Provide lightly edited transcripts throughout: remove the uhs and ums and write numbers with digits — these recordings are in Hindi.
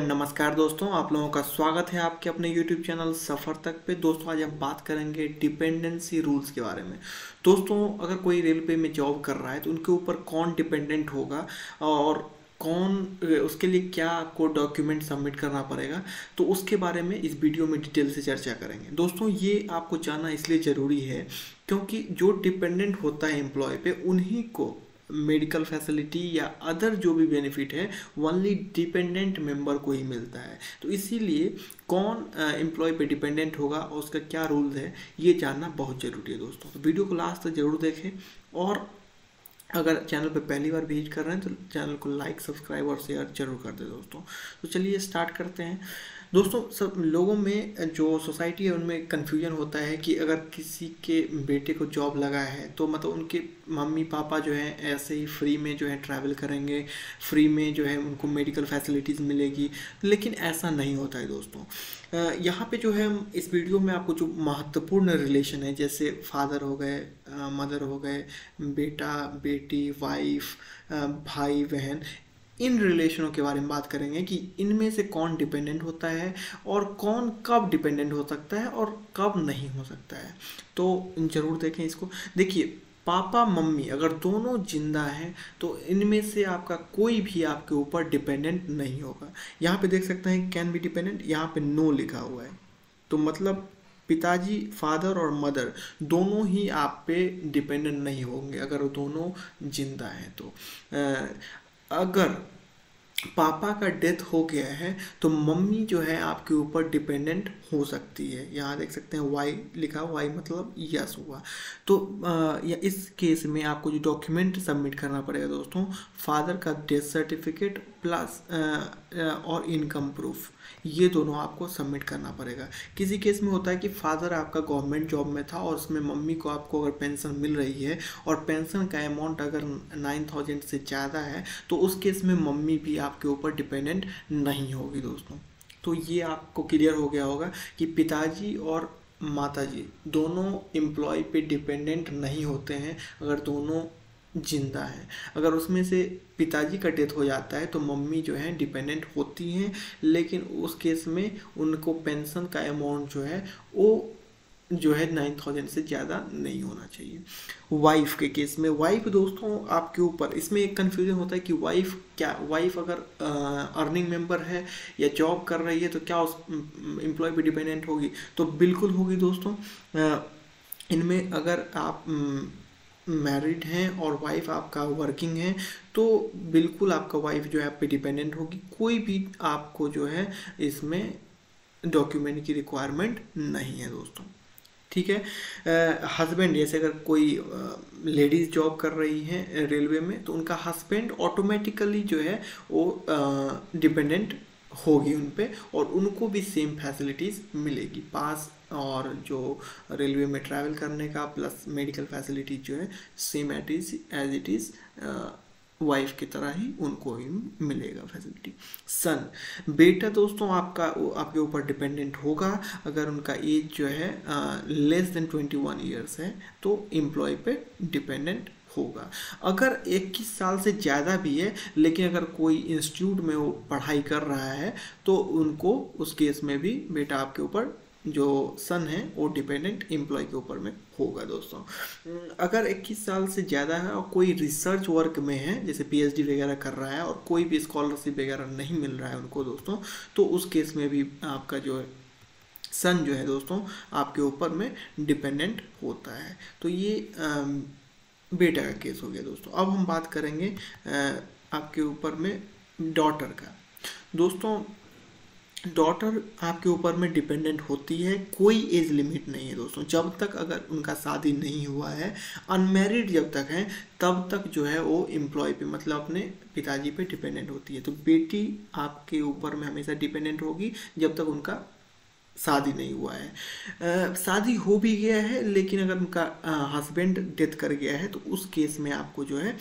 नमस्कार दोस्तों, आप लोगों का स्वागत है आपके अपने YouTube चैनल सफ़र तक पे। दोस्तों आज हम बात करेंगे डिपेंडेंसी रूल्स के बारे में। दोस्तों अगर कोई रेलवे में जॉब कर रहा है तो उनके ऊपर कौन डिपेंडेंट होगा और कौन उसके लिए क्या आपको डॉक्यूमेंट सबमिट करना पड़ेगा, तो उसके बारे में इस वीडियो में डिटेल से चर्चा करेंगे। दोस्तों ये आपको जानना इसलिए ज़रूरी है क्योंकि जो डिपेंडेंट होता है एम्प्लॉय पे, उन्हीं को मेडिकल फैसिलिटी या अदर जो भी बेनिफिट है ओनली डिपेंडेंट मेंबर को ही मिलता है। तो इसीलिए कौन एम्प्लॉय पे डिपेंडेंट होगा और उसका क्या रूल्स है ये जानना बहुत ज़रूरी है दोस्तों। तो वीडियो को लास्ट तक जरूर देखें और अगर चैनल पे पहली बार विजिट कर रहे हैं तो चैनल को लाइक, सब्सक्राइब और शेयर जरूर कर दें दोस्तों। तो चलिए स्टार्ट करते हैं। दोस्तों सब लोगों में जो सोसाइटी है उनमें कन्फ्यूजन होता है कि अगर किसी के बेटे को जॉब लगा है तो मतलब उनके मम्मी पापा जो है ऐसे ही फ्री में जो है ट्रैवल करेंगे, फ्री में जो है उनको मेडिकल फैसिलिटीज़ मिलेगी, लेकिन ऐसा नहीं होता है दोस्तों। यहाँ पे जो है हम इस वीडियो में आपको जो महत्वपूर्ण रिलेशन है, जैसे फादर हो गए, मदर हो गए, बेटा बेटी, वाइफ, भाई बहन, इन रिलेशनों के बारे में बात करेंगे कि इनमें से कौन डिपेंडेंट होता है और कौन कब डिपेंडेंट हो सकता है और कब नहीं हो सकता है। तो ज़रूर देखें इसको। देखिए पापा मम्मी अगर दोनों जिंदा हैं तो इनमें से आपका कोई भी आपके ऊपर डिपेंडेंट नहीं होगा। यहाँ पे देख सकते हैं कैन बी डिपेंडेंट, यहाँ पे नो लिखा हुआ है, तो मतलब पिताजी, फादर और मदर दोनों ही आप पे डिपेंडेंट नहीं होंगे अगर वो दोनों जिंदा हैं। तो अगर पापा का डेथ हो गया है तो मम्मी जो है आपके ऊपर डिपेंडेंट हो सकती है। यहाँ देख सकते हैं वाई लिखा, वाई मतलब यस हुआ। तो या इस केस में आपको जो डॉक्यूमेंट सबमिट करना पड़ेगा दोस्तों, फादर का डेथ सर्टिफिकेट प्लस और इनकम प्रूफ, ये दोनों आपको सबमिट करना पड़ेगा। किसी केस में होता है कि फादर आपका गवर्नमेंट जॉब में था और उसमें मम्मी को आपको अगर पेंशन मिल रही है और पेंशन का अमाउंट अगर 9,000 से ज़्यादा है तो उस केस में मम्मी भी आपके ऊपर डिपेंडेंट नहीं होगी दोस्तों। तो ये आपको क्लियर हो गया होगा कि पिताजी और माताजी दोनों एम्प्लॉय पे डिपेंडेंट नहीं होते हैं अगर दोनों जिंदा है। अगर उसमें से पिताजी का डेथ हो जाता है तो मम्मी जो है डिपेंडेंट होती हैं, लेकिन उस केस में उनको पेंशन का अमाउंट जो है वो जो है 9,000 से ज़्यादा नहीं होना चाहिए। वाइफ के केस में, वाइफ दोस्तों आपके ऊपर, इसमें एक कन्फ्यूजन होता है कि वाइफ अगर अर्निंग मेंबर है या जॉब कर रही है तो क्या उस एम्प्लॉय पे डिपेंडेंट होगी? तो बिल्कुल होगी दोस्तों। इनमें अगर आप मैरिड हैं और वाइफ आपका वर्किंग है तो बिल्कुल आपका वाइफ जो है आप पे डिपेंडेंट होगी। कोई भी आपको जो है इसमें डॉक्यूमेंट की रिक्वायरमेंट नहीं है दोस्तों, ठीक है। हस्बैंड, जैसे अगर कोई लेडीज़ जॉब कर रही हैं रेलवे में तो उनका हस्बैंड ऑटोमेटिकली जो है वो डिपेंडेंट होगी उन पे और उनको भी सेम फैसिलिटीज़ मिलेगी, पास और जो रेलवे में ट्रैवल करने का प्लस मेडिकल फैसिलिटीज जो है same as it is wife की तरह ही उनको ही मिलेगा फैसिलिटी। सन, बेटा दोस्तों आपके ऊपर डिपेंडेंट होगा अगर उनका एज जो है लेस देन 21 ईयर्स है तो एम्प्लॉय पे डिपेंडेंट होगा। अगर 21 साल से ज़्यादा भी है लेकिन अगर कोई इंस्टीट्यूट में वो पढ़ाई कर रहा है तो उनको उस केस में भी बेटा आपके ऊपर जो सन है वो डिपेंडेंट एम्प्लॉय के ऊपर में होगा दोस्तों। अगर 21 साल से ज़्यादा है और कोई रिसर्च वर्क में है, जैसे पीएचडी वगैरह कर रहा है और कोई भी स्कॉलरशिप वगैरह नहीं मिल रहा है उनको दोस्तों, तो उस केस में भी आपका जो है सन जो है दोस्तों आपके ऊपर में डिपेंडेंट होता है। तो ये बेटा का केस हो गया दोस्तों। अब हम बात करेंगे आपके ऊपर में डॉटर का। दोस्तों डॉटर आपके ऊपर में डिपेंडेंट होती है, कोई एज लिमिट नहीं है दोस्तों। जब तक अगर उनका शादी नहीं हुआ है, अनमैरिड जब तक है तब तक जो है वो एम्प्लॉय पे मतलब अपने पिताजी पे डिपेंडेंट होती है। तो बेटी आपके ऊपर में हमेशा डिपेंडेंट होगी जब तक उनका शादी नहीं हुआ है। शादी हो भी गया है लेकिन अगर उनका हस्बैंड डेथ कर गया है तो उस केस में आपको जो है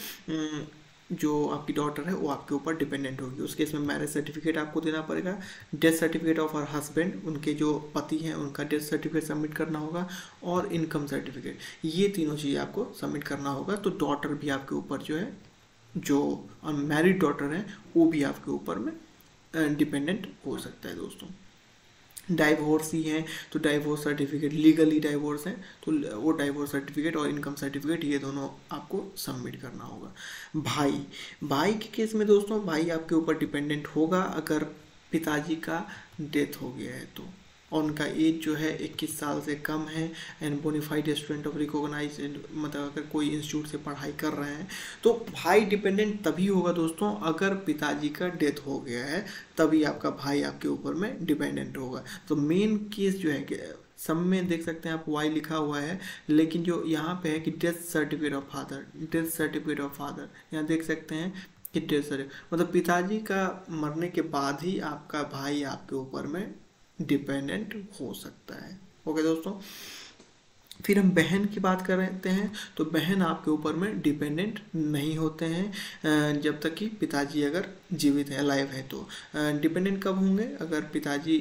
जो आपकी डॉटर है वो आपके ऊपर डिपेंडेंट होगी। उस केस में मैरिज सर्टिफिकेट आपको देना पड़ेगा, death certificate of her husband, उनके जो पति हैं उनका डेथ सर्टिफिकेट सबमिट करना होगा और इनकम सर्टिफिकेट, ये तीनों चीज़ें आपको सबमिट करना होगा। तो डॉटर भी आपके ऊपर जो है, जो अनमैरिड डॉटर है वो भी आपके ऊपर में डिपेंडेंट हो सकता है दोस्तों। डाइवोर्स ही हैं तो डाइवोर्स सर्टिफिकेट, लीगली डाइवोर्स है तो वो डाइवोर्स सर्टिफिकेट और इनकम सर्टिफिकेट ये दोनों आपको सबमिट करना होगा। भाई, भाई के केस में दोस्तों भाई आपके ऊपर डिपेंडेंट होगा अगर पिताजी का डेथ हो गया है तो, और उनका एज जो है 21 साल से कम है, and bonafide student of recognise, मतलब अगर कोई इंस्टीट्यूट से पढ़ाई कर रहे हैं तो भाई डिपेंडेंट तभी होगा दोस्तों अगर पिताजी का डेथ हो गया है, तभी आपका भाई आपके ऊपर में डिपेंडेंट होगा। तो मेन केस जो है कि सब में देख सकते हैं आप वाई लिखा हुआ है, लेकिन जो यहाँ पे है कि death certificate of father, death certificate of father यहाँ देख सकते हैं कि डेथ सर्टिफिकेट मतलब पिताजी का मरने के बाद ही आपका भाई आपके ऊपर में डिपेंडेंट हो सकता है। ओके दोस्तों, फिर हम बहन की बात कर रहे हैं तो बहन आपके ऊपर में डिपेंडेंट नहीं होते हैं जब तक कि पिताजी अगर जीवित है, अलाइव है। तो डिपेंडेंट कब होंगे, अगर पिताजी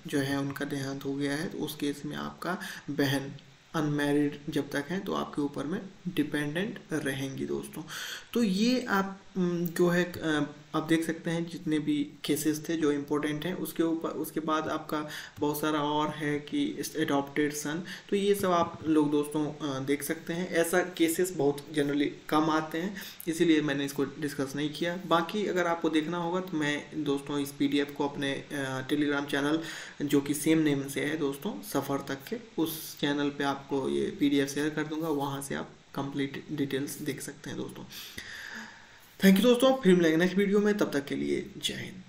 जो है उनका देहांत हो गया है तो उस केस में आपका बहन अनमैरिड जब तक है तो आपके ऊपर में डिपेंडेंट रहेंगी दोस्तों। तो ये आप जो है आप देख सकते हैं जितने भी केसेस थे जो इम्पोर्टेंट हैं, उसके ऊपर उसके बाद आपका बहुत सारा और है कि एडॉप्टेड सन, तो ये सब आप लोग दोस्तों देख सकते हैं। ऐसा केसेस बहुत जनरली कम आते हैं, इसीलिए मैंने इसको डिस्कस नहीं किया। बाकी अगर आपको देखना होगा तो मैं दोस्तों इस PDF को अपने टेलीग्राम चैनल जो कि सेम नेम से है दोस्तों, सफ़र तक के, उस चैनल पे आपको ये PDF शेयर कर दूंगा, वहाँ से आप कंप्लीट डिटेल्स देख सकते हैं दोस्तों। थैंक यू दोस्तों, फिर मिलेंगे नेक्स्ट वीडियो में, तब तक के लिए जय हिंद।